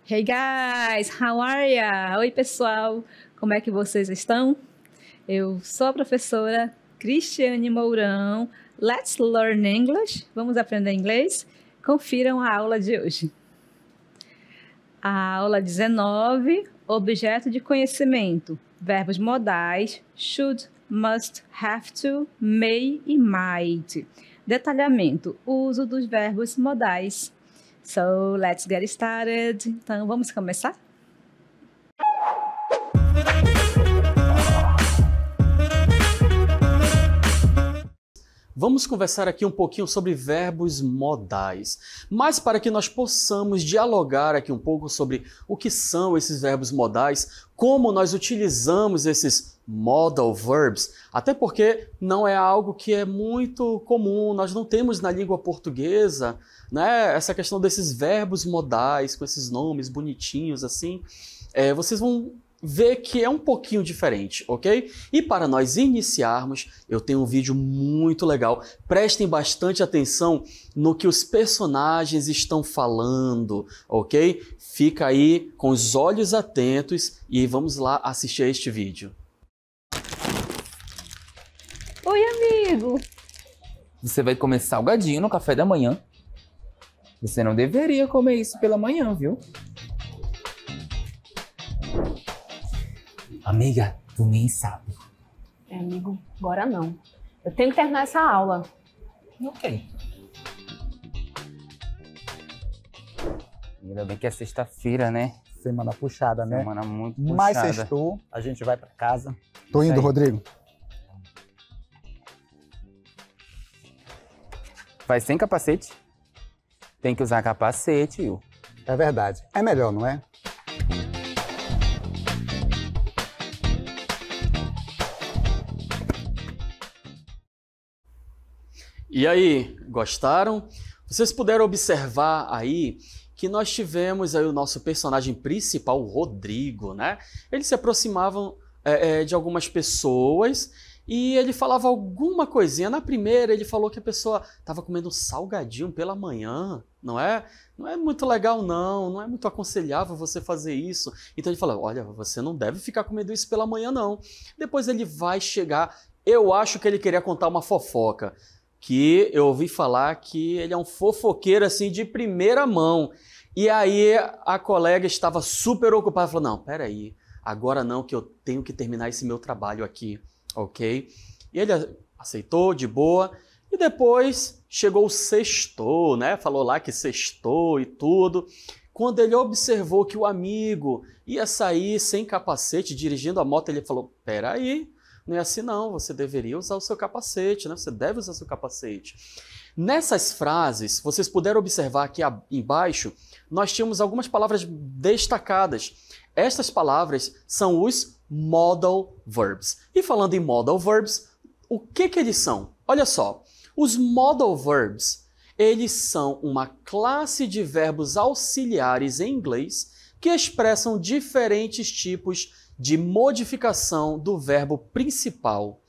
Hey guys, how are ya? Oi pessoal, como é que vocês estão? Eu sou a professora Cristiane Mourão. Let's learn English. Vamos aprender inglês? Confiram a aula de hoje. A aula 19, objeto de conhecimento, verbos modais, should, must, have to, may e might. Detalhamento, uso dos verbos modais. So, let's get started. Então, vamos começar? Vamos conversar aqui um pouquinho sobre verbos modais, mas para que nós possamos dialogar aqui um pouco sobre o que são esses verbos modais, como nós utilizamos esses modal verbs, até porque não é algo que é muito comum, nós não temos na língua portuguesa, né, essa questão desses verbos modais, com esses nomes bonitinhos assim, vocês vão ver que é um pouquinho diferente, ok? E para nós iniciarmos, eu tenho um vídeo muito legal. Prestem bastante atenção no que os personagens estão falando, ok? Fica aí com os olhos atentos e vamos lá assistir a este vídeo. Oi, amigo! Você vai comer salgadinho no café da manhã? Você não deveria comer isso pela manhã, viu? Amiga, tu nem sabe. Amigo, agora não. Eu tenho que terminar essa aula. Ok. Ainda bem que é sexta-feira, né? Semana puxada, né? Semana muito puxada. Mas sextou, a gente vai pra casa. Tô Isso indo, aí. Rodrigo. Vai sem capacete? Tem que usar capacete, viu? É verdade. É melhor, não é? E aí, gostaram? Vocês puderam observar aí que nós tivemos aí o nosso personagem principal, o Rodrigo, né? Eles se aproximavam de algumas pessoas e ele falava alguma coisinha. Na primeira, ele falou que a pessoa estava comendo um salgadinho pela manhã, não é? Não é muito legal, não é muito aconselhável você fazer isso. Então ele falou, olha, você não deve ficar comendo isso pela manhã, não. Depois ele vai chegar, eu acho que ele queria contar uma fofoca, que eu ouvi falar que ele é um fofoqueiro assim de primeira mão. E aí a colega estava super ocupada, falou, não, peraí, agora não, que eu tenho que terminar esse meu trabalho aqui, ok? E ele aceitou de boa, e depois chegou o sextou, né? Falou lá que sextou e tudo. Quando ele observou que o amigo ia sair sem capacete, dirigindo a moto, ele falou, peraí, não é assim não, você deveria usar o seu capacete, né? Você deve usar o seu capacete. Nessas frases, vocês puderam observar aqui embaixo, nós tínhamos algumas palavras destacadas. Estas palavras são os modal verbs. E falando em modal verbs, o que eles são? Olha só, os modal verbs, eles são uma classe de verbos auxiliares em inglês que expressam diferentes tipos de modificação do verbo principal,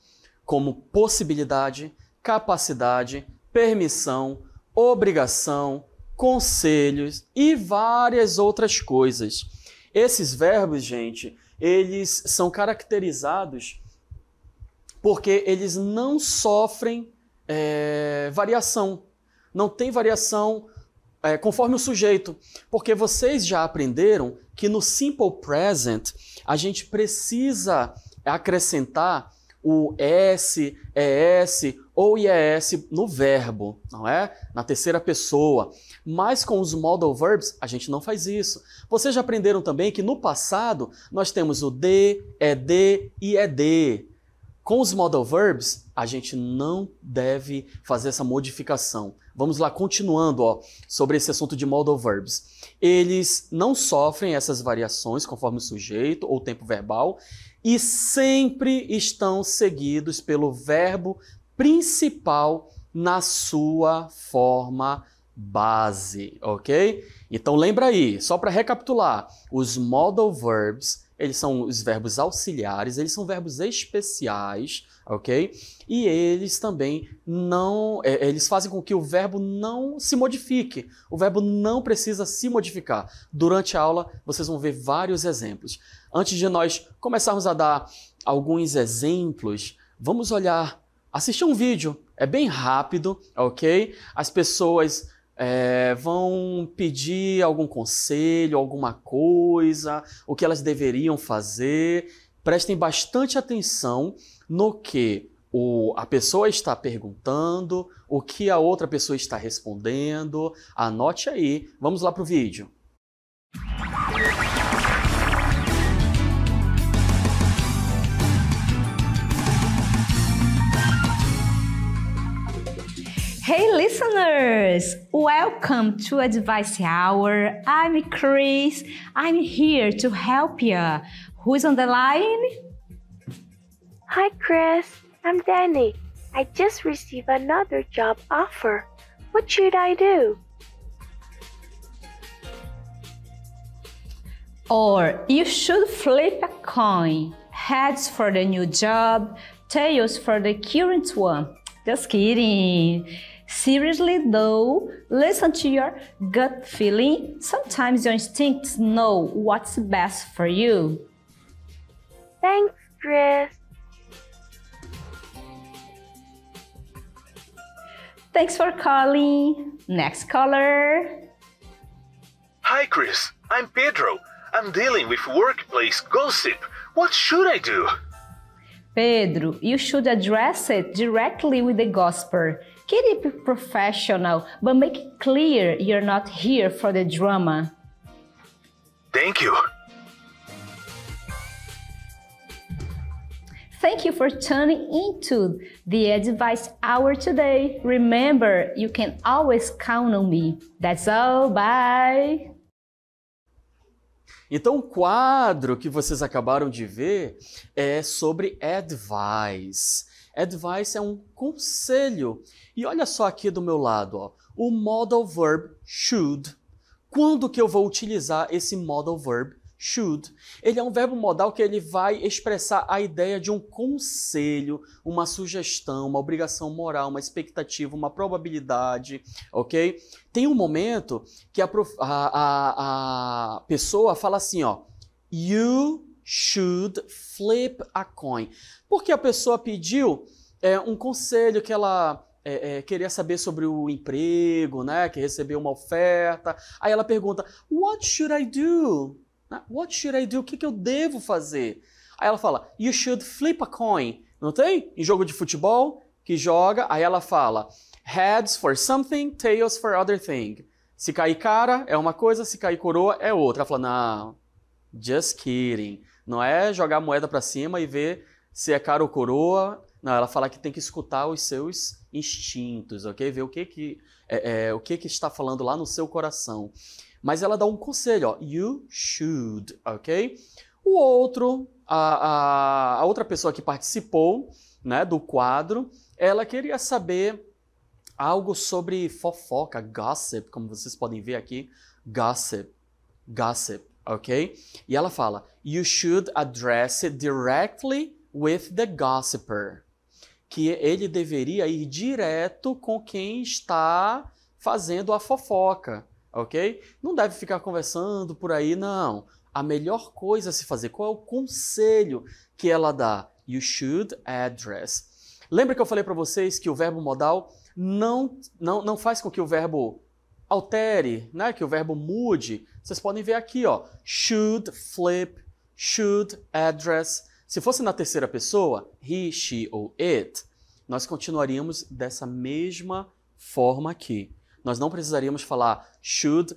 como possibilidade, capacidade, permissão, obrigação, conselhos e várias outras coisas. Esses verbos, gente, eles são caracterizados porque eles não sofrem variação. Não tem variação conforme o sujeito, porque vocês já aprenderam que no simple present a gente precisa acrescentar o S, ES ou IES no verbo, não é? Na terceira pessoa. Mas com os modal verbs a gente não faz isso. Vocês já aprenderam também que no passado nós temos o de, ED e ED. Com os modal verbs, a gente não deve fazer essa modificação. Vamos lá, continuando sobre esse assunto de modal verbs. Eles não sofrem essas variações conforme o sujeito ou tempo verbal e sempre estão seguidos pelo verbo principal na sua forma base, ok? Então lembra aí, só para recapitular, os modal verbs, eles são os verbos auxiliares, eles são verbos especiais, ok? E eles também não, eles fazem com que o verbo não se modifique. O verbo não precisa se modificar. Durante a aula, vocês vão ver vários exemplos. Antes de nós começarmos a dar alguns exemplos, vamos assistir um vídeo. É bem rápido, ok? As pessoas vão pedir algum conselho, alguma coisa, o que elas deveriam fazer. Prestem bastante atenção no que a pessoa está perguntando, o que a outra pessoa está respondendo. Anote aí. Vamos lá para o vídeo. Hey listeners! Welcome to Advice Hour. I'm Chris. I'm here to help you. Who's on the line? Hi Chris, I'm Danny. I just received another job offer. What should I do? Or you should flip a coin. Heads for the new job, tails for the current one. Just kidding. Seriously though, listen to your gut feeling. Sometimes your instincts know what's best for you. Thanks, Chris. Thanks for calling. Next caller. Hi, Chris. I'm Pedro. I'm dealing with workplace gossip. What should I do? Pedro, you should address it directly with the gossiper. Keep it professional, but make it clear you're not here for the drama. Thank you. Thank you for tuning into the Advice Hour today. Remember, you can always count on me. That's all. Bye! Então, o quadro que vocês acabaram de ver é sobre advice. Advice é um conselho. E olha só aqui do meu lado, ó, o modal verb should. Quando que eu vou utilizar esse modal verb should? Ele é um verbo modal que ele vai expressar a ideia de um conselho, uma sugestão, uma obrigação moral, uma expectativa, uma probabilidade, ok? Tem um momento que a pessoa fala assim, ó, you should flip a coin. Porque a pessoa pediu um conselho que ela queria saber sobre o emprego, né? Que recebeu uma oferta. Aí ela pergunta, what should I do? What should I do? O que eu devo fazer? Aí ela fala, you should flip a coin. Não tem? Em jogo de futebol, que joga, aí ela fala, heads for something, tails for other thing. Se cair cara é uma coisa, se cair coroa é outra. Ela fala, não, just kidding. Não é jogar a moeda para cima e ver se é cara ou coroa. Não, ela fala que tem que escutar os seus instintos, ok? Ver o que está falando lá no seu coração. Mas ela dá um conselho, ó, you should, ok? O outro, a outra pessoa que participou, né, do quadro, ela queria saber algo sobre fofoca, gossip, como vocês podem ver aqui, gossip, ok? E ela fala, you should address it directly with the gossiper. Que ele deveria ir direto com quem está fazendo a fofoca, ok? Não deve ficar conversando por aí, não. A melhor coisa a se fazer, qual é o conselho que ela dá? You should address. Lembra que eu falei para vocês que o verbo modal não faz com que o verbo altere, né? Que o verbo mude. Vocês podem ver aqui, ó, should flip, should address. Se fosse na terceira pessoa, he, she ou it, nós continuaríamos dessa mesma forma aqui. Nós não precisaríamos falar should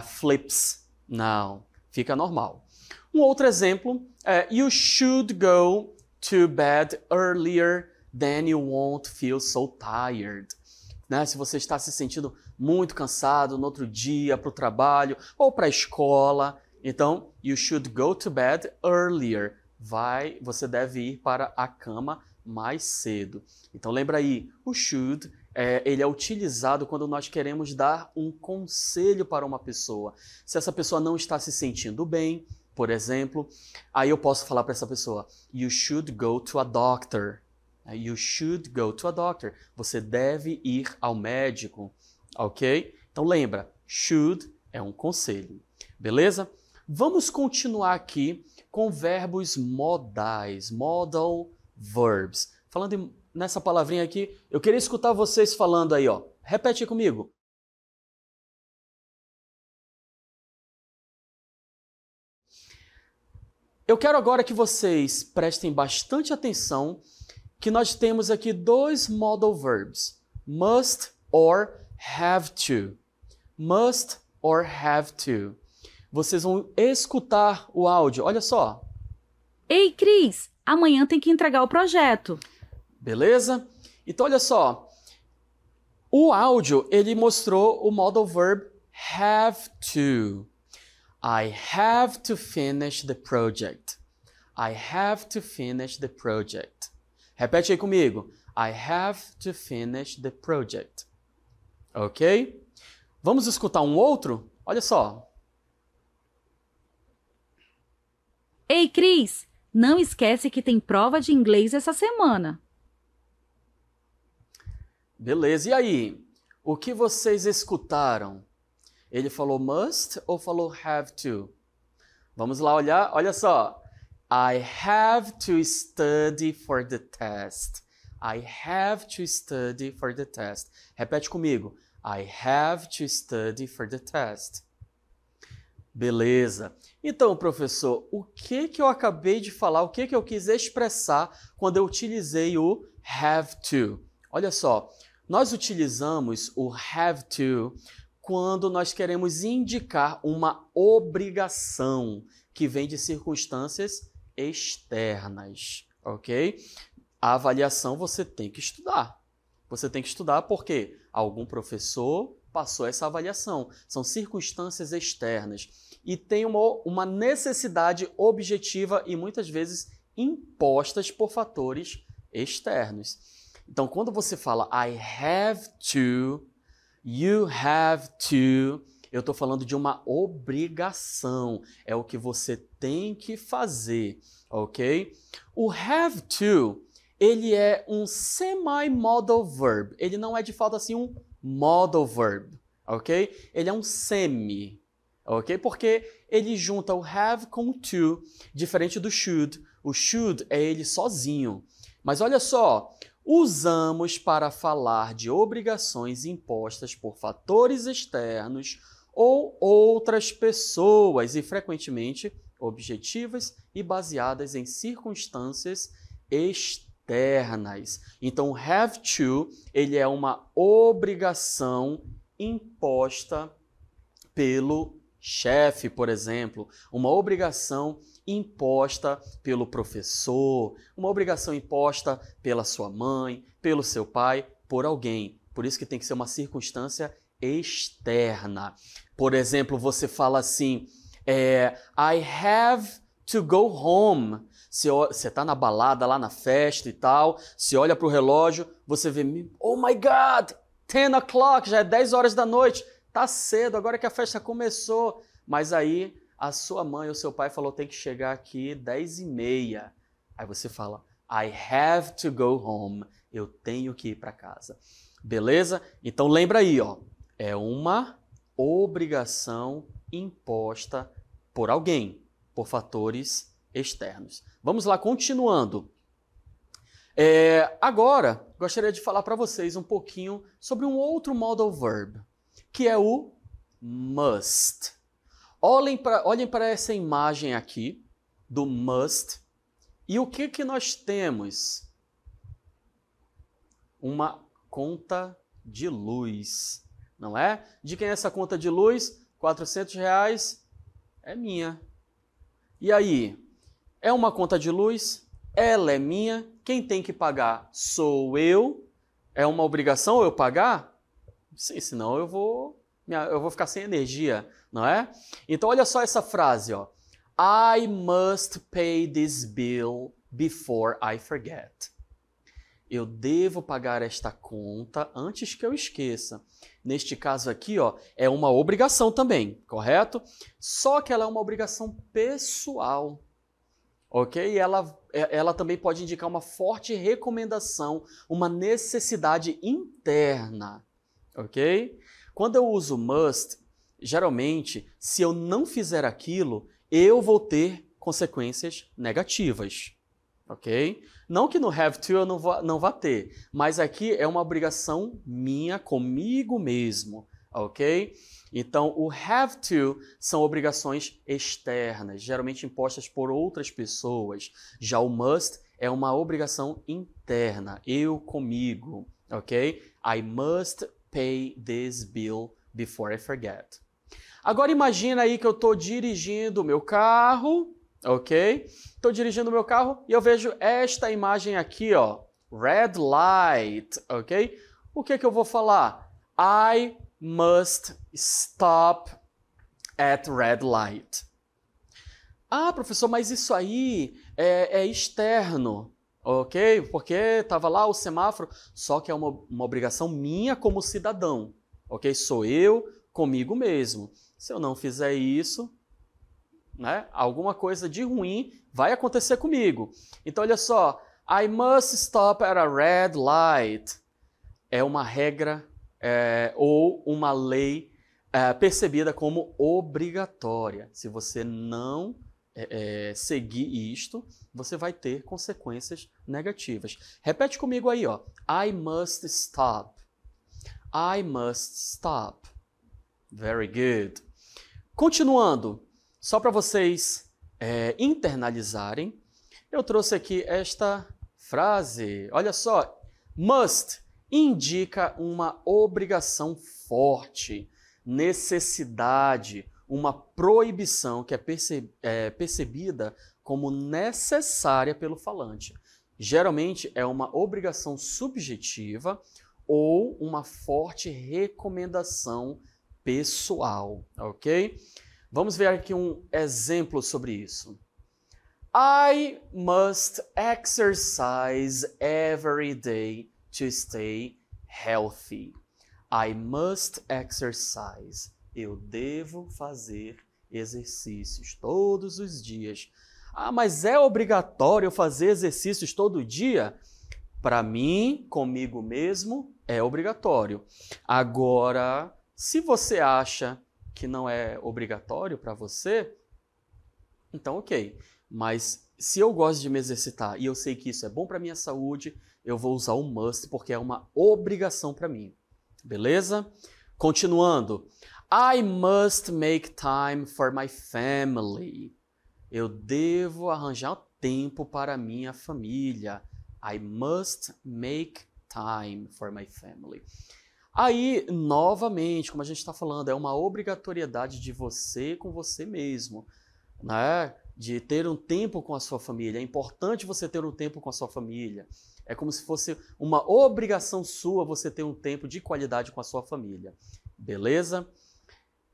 flips. Não, fica normal. Um outro exemplo é you should go to bed earlier, then you won't feel so tired. Né? Se você está se sentindo muito cansado no outro dia para o trabalho ou para a escola, então you should go to bed earlier. Você deve ir para a cama mais cedo. Então lembra aí, o should ele é utilizado quando nós queremos dar um conselho para uma pessoa. Se essa pessoa não está se sentindo bem, por exemplo, aí eu posso falar para essa pessoa, you should go to a doctor. You should go to a doctor. Você deve ir ao médico, ok? Então lembra, should é um conselho, beleza? Vamos continuar aqui com verbos modais, modal verbs. Falando nessa palavrinha aqui, eu queria escutar vocês falando aí, ó. Repete comigo. Eu quero agora que vocês prestem bastante atenção que nós temos aqui dois modal verbs, must or have to. Must or have to. Vocês vão escutar o áudio, olha só. Ei, Cris, amanhã tem que entregar o projeto. Beleza? Então, olha só. O áudio, ele mostrou o modal verb have to. I have to finish the project. I have to finish the project. Repete aí comigo. I have to finish the project. Ok? Vamos escutar um outro? Olha só. Ei, Cris, não esquece que tem prova de inglês essa semana. Beleza, e aí? O que vocês escutaram? Ele falou must ou falou have to? Vamos lá olhar, olha só. I have to study for the test. I have to study for the test. Repete comigo. I have to study for the test. Beleza. Então, professor, o que eu acabei de falar, o que eu quis expressar quando eu utilizei o have to? Olha só, nós utilizamos o have to quando nós queremos indicar uma obrigação que vem de circunstâncias externas, ok? A avaliação você tem que estudar. Você tem que estudar porque algum professor passou essa avaliação. São circunstâncias externas. E tem uma necessidade objetiva e muitas vezes impostas por fatores externos. Então, quando você fala I have to, you have to, eu estou falando de uma obrigação. É o que você tem que fazer, ok? O have to, ele é um semi-modal verb. Ele não é de fato assim um modal verb, ok? Ele é um semi, ok? Porque ele junta o have com o to, diferente do should. O should é ele sozinho. Mas olha só, usamos para falar de obrigações impostas por fatores externos ou outras pessoas e, frequentemente, objetivas e baseadas em circunstâncias externas. Então, have to, ele é uma obrigação imposta pelo chefe, por exemplo, uma obrigação imposta pelo professor, uma obrigação imposta pela sua mãe, pelo seu pai, por alguém. Por isso que tem que ser uma circunstância externa. Por exemplo, você fala assim, I have to go home. Você está na balada, lá na festa e tal, você olha para o relógio, você vê, oh my God, 10 o'clock, já é 10 horas da noite, tá cedo, agora que a festa começou. Mas aí a sua mãe ou seu pai falou, tem que chegar aqui 10h30. Aí você fala, I have to go home. Eu tenho que ir para casa. Beleza? Então lembra aí, ó. É uma obrigação imposta por alguém, por fatores externos. Vamos lá, continuando. Agora, gostaria de falar para vocês um pouquinho sobre um outro modal verb, que é o must. Olhem para essa imagem aqui do must. E o que nós temos? Uma conta de luz, não é? De quem é essa conta de luz? R$400 é minha. E aí? É uma conta de luz? Ela é minha? Quem tem que pagar sou eu? É uma obrigação eu pagar? Sim, senão eu vou ficar sem energia, não é? Então olha só essa frase, ó. I must pay this bill before I forget. eu devo pagar esta conta antes que eu esqueça. Neste caso aqui, ó, é uma obrigação também, correto? Só que ela é uma obrigação pessoal, ok? E ela também pode indicar uma forte recomendação, uma necessidade interna, ok? Quando eu uso must, geralmente, se eu não fizer aquilo, eu vou ter consequências negativas, ok? Não que no have to eu não vá ter, mas aqui é uma obrigação minha comigo mesmo, ok? Então, o have to são obrigações externas, geralmente impostas por outras pessoas. Já o must é uma obrigação interna, eu comigo, ok? I must pay this bill before I forget. Agora imagina aí que eu estou dirigindo o meu carro, ok? Estou dirigindo o meu carro e eu vejo esta imagem aqui, ó, red light, ok? O que eu vou falar? I must stop at red light. Ah, professor, mas isso aí é externo, ok? Porque estava lá o semáforo, só que é uma obrigação minha como cidadão, ok? Sou eu comigo mesmo. Se eu não fizer isso, né, alguma coisa de ruim vai acontecer comigo. Então, olha só, I must stop at a red light. É uma regra ou uma lei percebida como obrigatória. Se você não seguir isto, você vai ter consequências negativas. Repete comigo aí, ó. I must stop. I must stop. Very good. Continuando, só para vocês internalizarem, eu trouxe aqui esta frase. Olha só, must indica uma obrigação forte, necessidade, uma proibição que é percebida como necessária pelo falante. Geralmente é uma obrigação subjetiva ou uma forte recomendação pessoal, ok? Vamos ver aqui um exemplo sobre isso. I must exercise every day to stay healthy. I must exercise. Eu devo fazer exercícios todos os dias. Ah, mas é obrigatório fazer exercícios todo dia? Para mim, comigo mesmo, é obrigatório. Agora, se você acha que não é obrigatório para você, então ok. Mas se eu gosto de me exercitar e eu sei que isso é bom para minha saúde, eu vou usar o must porque é uma obrigação para mim. Beleza? Continuando. I must make time for my family. Eu devo arranjar tempo para minha família. I must make time for my family. Aí, novamente, como a gente está falando, é uma obrigatoriedade de você com você mesmo, né? De ter um tempo com a sua família. É importante você ter um tempo com a sua família. É como se fosse uma obrigação sua você ter um tempo de qualidade com a sua família. Beleza?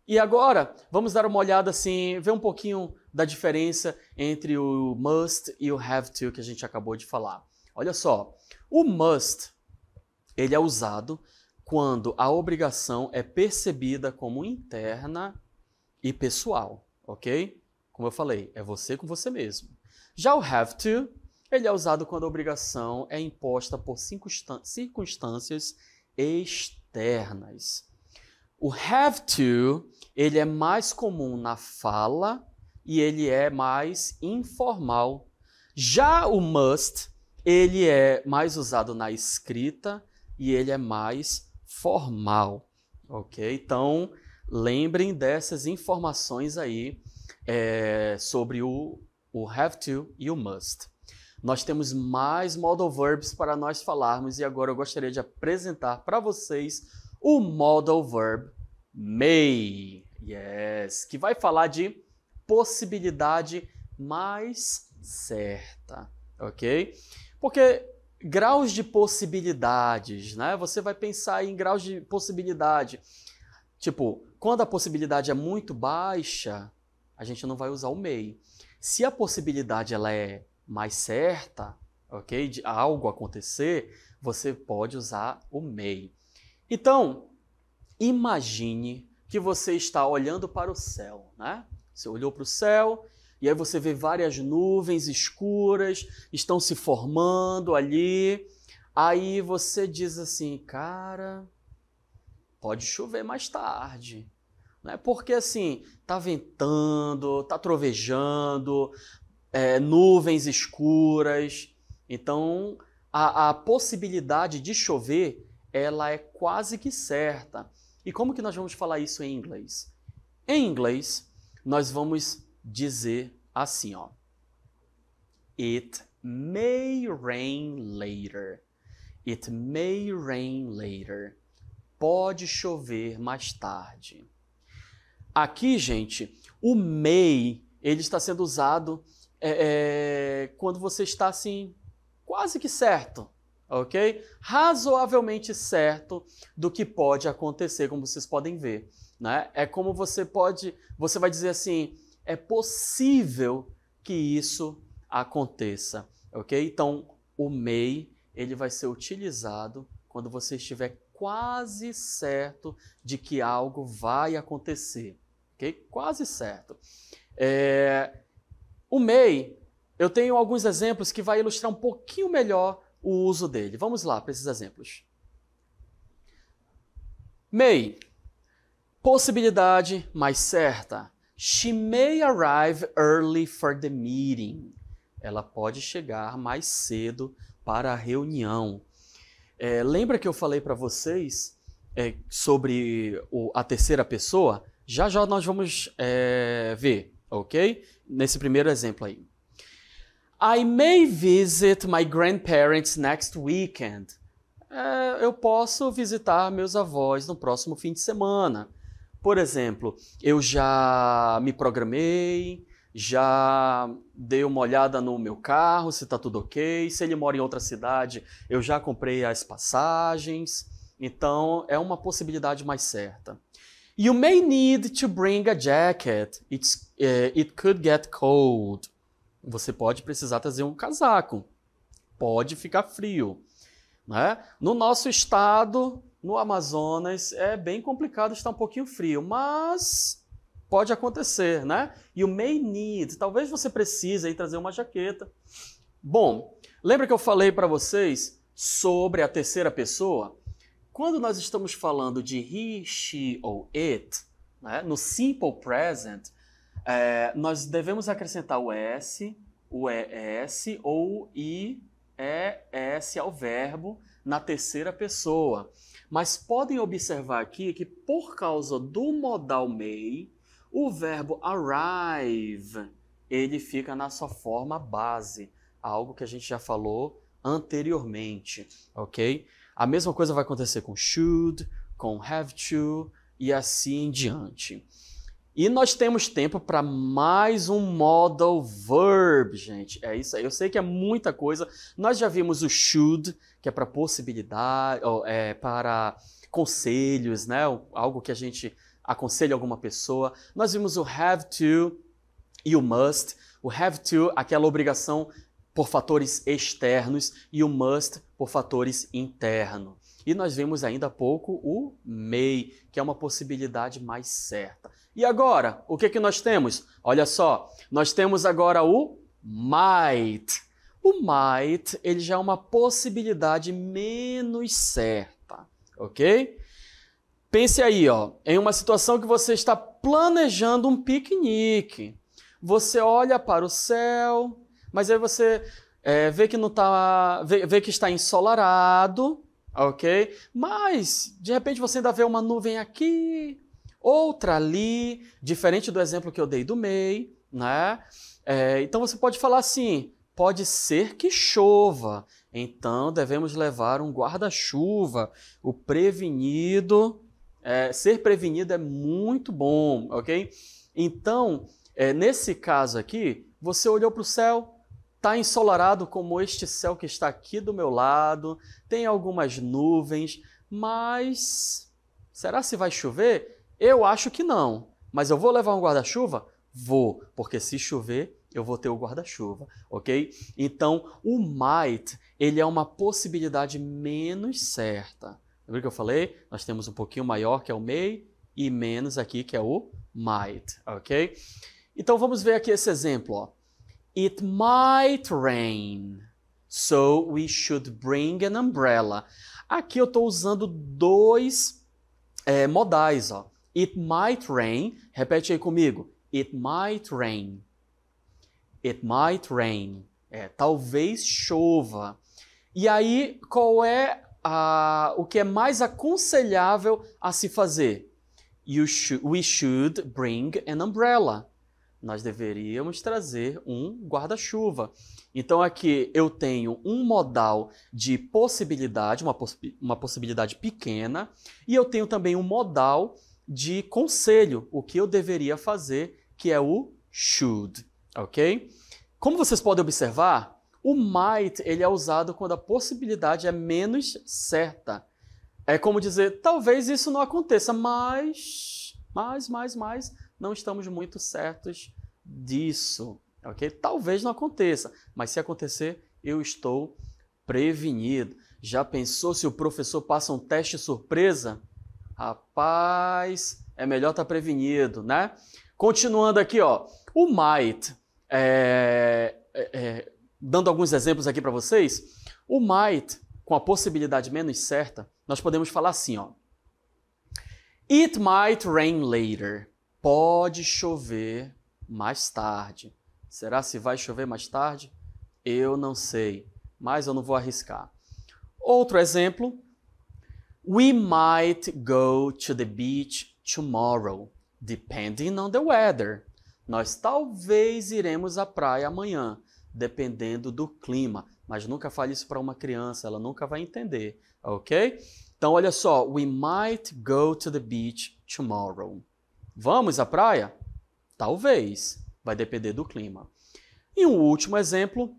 E agora, vamos dar uma olhada assim, ver um pouquinho da diferença entre o must e o have to que a gente acabou de falar. Olha só, o must, ele é usado quando a obrigação é percebida como interna e pessoal, ok? Como eu falei, é você com você mesmo. Já o have to, ele é usado quando a obrigação é imposta por circunstâncias externas. O have to, ele é mais comum na fala e ele é mais informal. Já o must, ele é mais usado na escrita e ele é mais formal, ok? Então, lembrem dessas informações aí sobre o have to e o must. Nós temos mais modal verbs para nós falarmos e agora eu gostaria de apresentar para vocês o modal verb may, yes, que vai falar de possibilidade mais certa, ok? Porque graus de possibilidades, né? Você vai pensar em graus de possibilidade. Tipo, quando a possibilidade é muito baixa, a gente não vai usar o may. Se a possibilidade ela é mais certa, ok? De algo acontecer, você pode usar o may. Então, imagine que você está olhando para o céu, né? Você olhou para o céu e aí você vê várias nuvens escuras, estão se formando ali. Aí você diz assim, cara, pode chover mais tarde. Né? Porque assim, tá ventando, tá trovejando, nuvens escuras. Então, a possibilidade de chover, ela é quase que certa. E como que nós vamos falar isso em inglês? Em inglês, nós vamos dizer assim, ó. It may rain later. It may rain later. Pode chover mais tarde. Aqui, gente, o may, ele está sendo usado quando você está assim, quase que certo, ok? Razoavelmente certo do que pode acontecer, como vocês podem ver, né? É como você vai dizer assim, é possível que isso aconteça, ok? Então, o may, ele vai ser utilizado quando você estiver quase certo de que algo vai acontecer, ok? Quase certo. O may, eu tenho alguns exemplos que vai ilustrar um pouquinho melhor o uso dele. Vamos lá para esses exemplos. May, possibilidade mais certa. She may arrive early for the meeting. Ela pode chegar mais cedo para a reunião. Lembra que eu falei para vocês sobre a terceira pessoa? Já já nós vamos ver, ok? Nesse primeiro exemplo aí. I may visit my grandparents next weekend. Eu posso visitar meus avós no próximo fim de semana. Por exemplo, eu já me programei, já dei uma olhada no meu carro, se está tudo ok. Se ele mora em outra cidade, eu já comprei as passagens. Então, é uma possibilidade mais certa. You may need to bring a jacket. It could get cold. Você pode precisar trazer um casaco. Pode ficar frio. Né? No nosso estado, no Amazonas, é bem complicado estar um pouquinho frio, mas pode acontecer, né? You may need. Talvez você precise aí trazer uma jaqueta. Bom, lembra que eu falei para vocês sobre a terceira pessoa? Quando nós estamos falando de he, she ou it, né, no simple present, nós devemos acrescentar o s, o es ou o es ao verbo na terceira pessoa. Mas podem observar aqui que por causa do modal may, o verbo arrive, ele fica na sua forma base, algo que a gente já falou anteriormente, ok? A mesma coisa vai acontecer com should, com have to e assim em diante. E nós temos tempo para mais um modal verb, gente. É isso aí. Eu sei que é muita coisa. Nós já vimos o should, que é para possibilidade, para conselhos, né? Algo que a gente aconselha alguma pessoa. Nós vimos o have to e o must. O have to, aquela obrigação por fatores externos, e o must por fatores internos. E nós vimos ainda há pouco o may, que é uma possibilidade mais certa. E agora, o que nós temos? Olha só, nós temos agora o might. O might, ele já é uma possibilidade menos certa, ok? Pense aí, ó, em uma situação que você está planejando um piquenique. Você olha para o céu, mas aí você vê que não tá, vê que está ensolarado, ok? Mas, de repente, você ainda vê uma nuvem aqui, outra ali, diferente do exemplo que eu dei do may, né? Então você pode falar assim, pode ser que chova, então devemos levar um guarda-chuva. O prevenido, ser prevenido é muito bom, ok? Então, nesse caso aqui, você olhou para o céu, está ensolarado como este céu que está aqui do meu lado, tem algumas nuvens, mas será se vai chover? Eu acho que não, mas eu vou levar um guarda-chuva? Vou, porque se chover, eu vou ter o guarda-chuva, ok? Então, o might, ele é uma possibilidade menos certa. Lembra que eu falei? Nós temos um pouquinho maior, que é o may, e menos aqui, que é o might, ok? Então, vamos ver aqui esse exemplo, ó. It might rain, so we should bring an umbrella. Aqui eu estou usando dois modais, ó. It might rain, repete aí comigo. It might rain. It might rain. Talvez chova. E aí, qual é o que é mais aconselhável a se fazer? We should bring an umbrella. Nós deveríamos trazer um guarda-chuva. Então, aqui eu tenho um modal de possibilidade, uma possibilidade pequena, e eu tenho também um modal de conselho, o que eu deveria fazer, que é o should, ok? Como vocês podem observar, o might ele é usado quando a possibilidade é menos certa. É como dizer, talvez isso não aconteça, mas não estamos muito certos disso, ok? Talvez não aconteça, mas se acontecer, eu estou prevenido. Já pensou se o professor passa um teste surpresa? Rapaz, é melhor estar prevenido, né? Continuando aqui, ó, o might, dando alguns exemplos aqui para vocês, o might, com a possibilidade menos certa, nós podemos falar assim, ó. It might rain later. Pode chover mais tarde. Será se vai chover mais tarde? Eu não sei, mas eu não vou arriscar. Outro exemplo. We might go to the beach tomorrow, depending on the weather. Nós talvez iremos à praia amanhã, dependendo do clima. Mas nunca fale isso para uma criança, ela nunca vai entender, ok? Então, olha só. We might go to the beach tomorrow. Vamos à praia? Talvez. Vai depender do clima. E um último exemplo.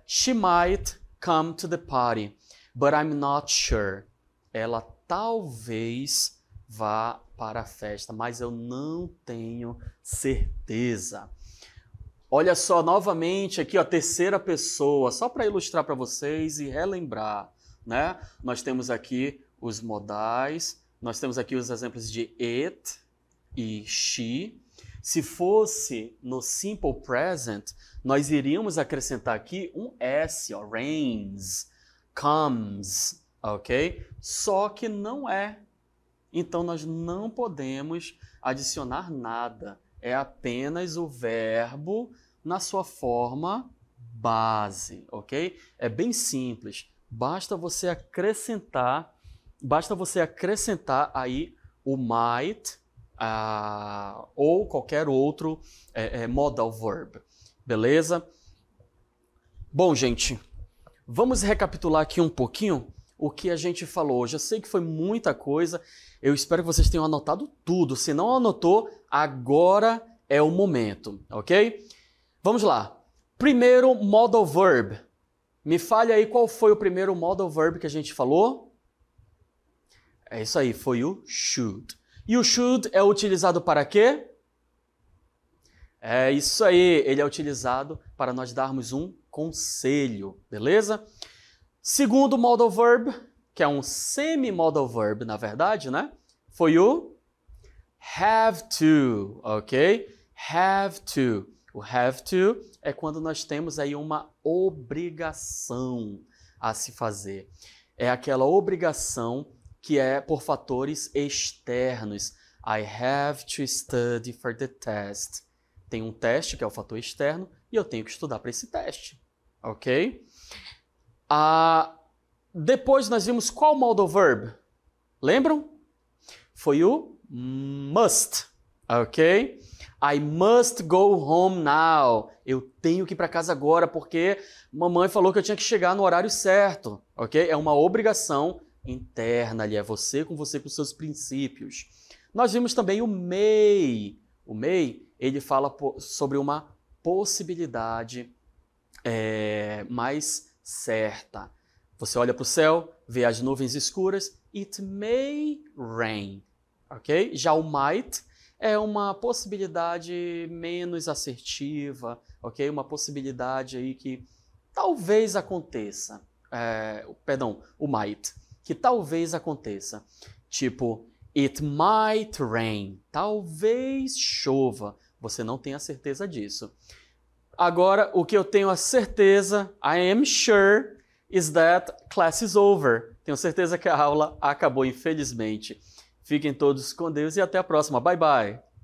She might come to the party, but I'm not sure. Ela talvez vá para a festa, mas eu não tenho certeza. Olha só, novamente aqui, ó, terceira pessoa, só para ilustrar para vocês e relembrar, né? Nós temos aqui os modais, nós temos aqui os exemplos de it e she. Se fosse no simple present, nós iríamos acrescentar aqui um s, ó, rains, comes, ok? Só que não é. Então, nós não podemos adicionar nada. É apenas o verbo na sua forma base, ok? É bem simples. Basta você acrescentar aí o might ou qualquer outro modal verb. Beleza? Bom, gente, vamos recapitular aqui um pouquinho o que a gente falou hoje. Eu sei que foi muita coisa. Eu espero que vocês tenham anotado tudo. Se não anotou, agora é o momento, ok? Vamos lá. Primeiro modal verb. Me fale aí qual foi o primeiro modal verb que a gente falou. É isso aí, foi o should. E o should é utilizado para quê? É isso aí, ele é utilizado para nós darmos um conselho, beleza? Segundo modal verb, que é um semi-modal verb, na verdade, né? Foi o have to, ok? Have to. O have to é quando nós temos aí uma obrigação a se fazer. É aquela obrigação que é por fatores externos. I have to study for the test. Tem um teste, que é o fator externo, e eu tenho que estudar para esse teste, ok? Depois nós vimos qual modal verb? Lembram? Foi o must, ok? I must go home now. Eu tenho que ir para casa agora porque mamãe falou que eu tinha que chegar no horário certo, ok? É uma obrigação interna ali, é você com seus princípios. Nós vimos também o may. O may, ele fala sobre uma possibilidade mais certa. Você olha para o céu, vê as nuvens escuras, it may rain, ok? Já o might é uma possibilidade menos assertiva, ok? Uma possibilidade aí que talvez aconteça. Perdão, o might. Que talvez aconteça. Tipo, it might rain. Talvez chova. Você não tem a certeza disso. Agora, o que eu tenho a certeza, I am sure, is that class is over. Tenho certeza que a aula acabou, infelizmente. Fiquem todos com Deus e até a próxima. Bye, bye!